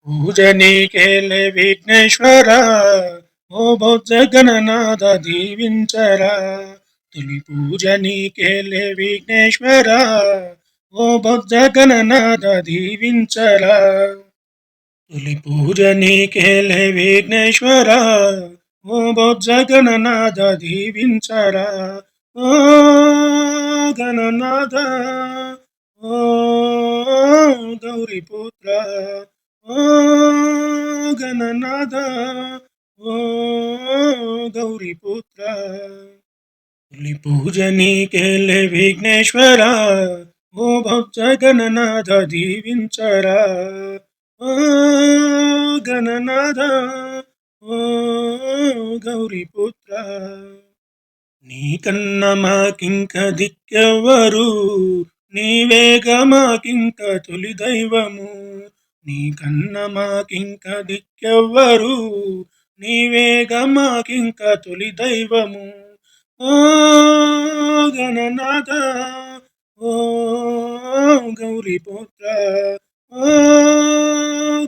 पूजनी केले विघ्नेश्वरा ओ बौद्ध गणनाथ दीविंचरा तुली पूजनी केले विघ्नेश्वरा ओ बौद्ध गणनाथ दीविंचरा तुली पूजनी केले विघ्नेश्वरा ओ बौद्ध गणनाथ दीविंचरा ओ गणनाथ ओ गौरीपुत्र ओ गणनाथ ओ गौरीपुत्र तुली पूजनी केले विघ्नेश्वरा ओ भक्त गणनाथ दीविंचरा ओ गणनाथ ओ गौरीपुत्र నీకన్న మాకింక దిక్కెవ్వరు నీవేగ మాకింక తొలి దైవము నీకన్న మాకింక దిక్కెవ్వరు నీవేగ మాకింక తొలి దైవము ఓ గణనాథ ఓ గౌరీపుత్ర ఓ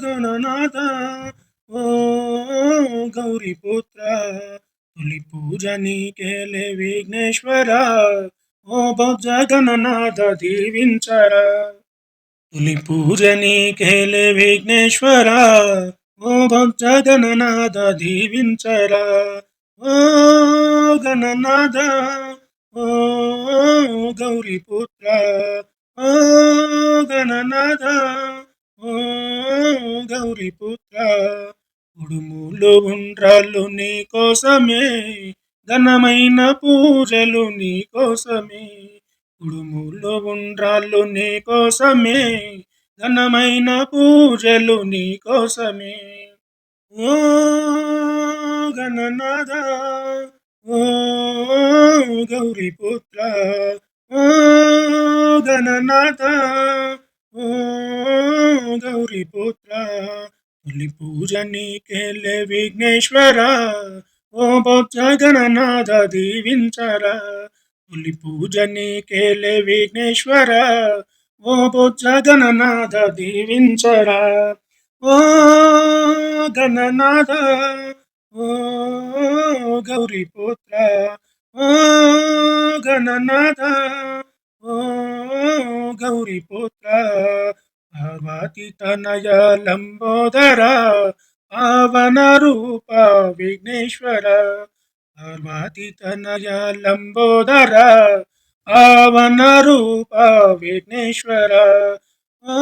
గణనాథ ఓ గౌరీపుత్ర तुली पूजनी केले विघ्नेश्वरा ओ बौद्ध गणनाथ दीविंचरा तुली पूजनी केले विघ्नेश्वरा ओ बौद्ध गणनाथ दीविंचरा ओ गणनाथ ओ गौरीपुत्र ओ गणनाथ ओ गौरीपुत्र ఉడుములు ఉండ్రాళ్ళు నీ కోసమే ఘనమైన పూజలు నీ కోసమే ఉడుములు ఉండ్రాళ్ళు నీ కోసమే ఘనమైన పూజలు నీ కోసమే ఓ గణనాథ ఓ గౌరీపుత్ర ఓ గణనాథ ఓ గౌరీపుత్ర तुली पूजनी केले विघ्नेश्वरा ओ बौद्ध गणनाथ दीविंचरा तुली पूजनी केले विघ्नेश्वरा ओ बौद्ध गणनाथ दीविंचरा ओ गणनाथ ओ गौरीपुत्र ओ गणनाथ ओ गौरीपुत्र पार्वती तनय लंबोदर पावन रूप विघ्नेश्वर पार्वती तनय लंबोदर पावन रूप विघ्नेश्वर ओ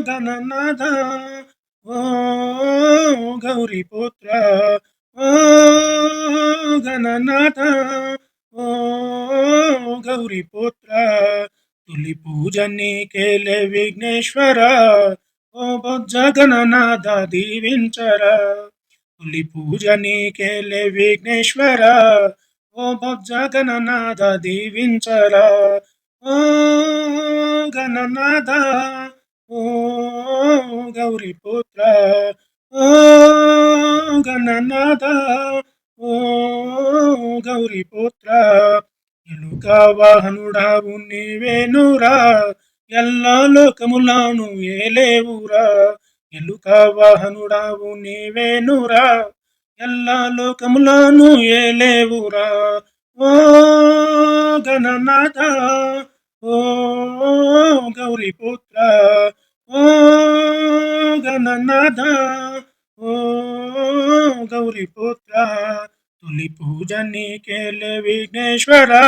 गणनाथ ओ गौरीपुत्र ओ गणनाथ ओ गौरीपुत्र तुली पूजनी केले विघ्नेश्वरा ओ बौद्ध गणनाथ दीविंचरा तुली पूजनी केले विघ्नेश्वरा ओ बौद्ध गणनाथ दीविंचरा ओ गणनाथ ओ गौरीपुत्र ओ गणनाथ ओ गौरीपुत्र ఎలుక వాహనుడావు నీవేనురా ఎల్లా లోకములను ఏలేవురా ఎలుక వాహనుడావు నీవేనురా ఎల్లా లోకములను ఏలేవురా ఓ గణనాథ ఓ గౌరీపుత్ర ఓ గణనాథ ఓ గౌరీపుత్ర तुली पूजनी केले विघ्नेश्वरा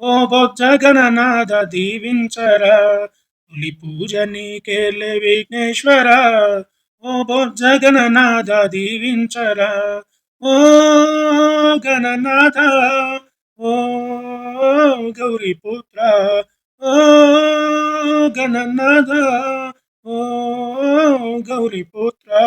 ओ बौद्ध गणनाथ दीविंचरा तुली पूजनी केले विघ्नेश्वरा ओ बौद्ध गणनाथ दीविंचरा ओ गणनाथ ओ गौरीपुत्र ओ गणनाथ ओ गौरीपुत्र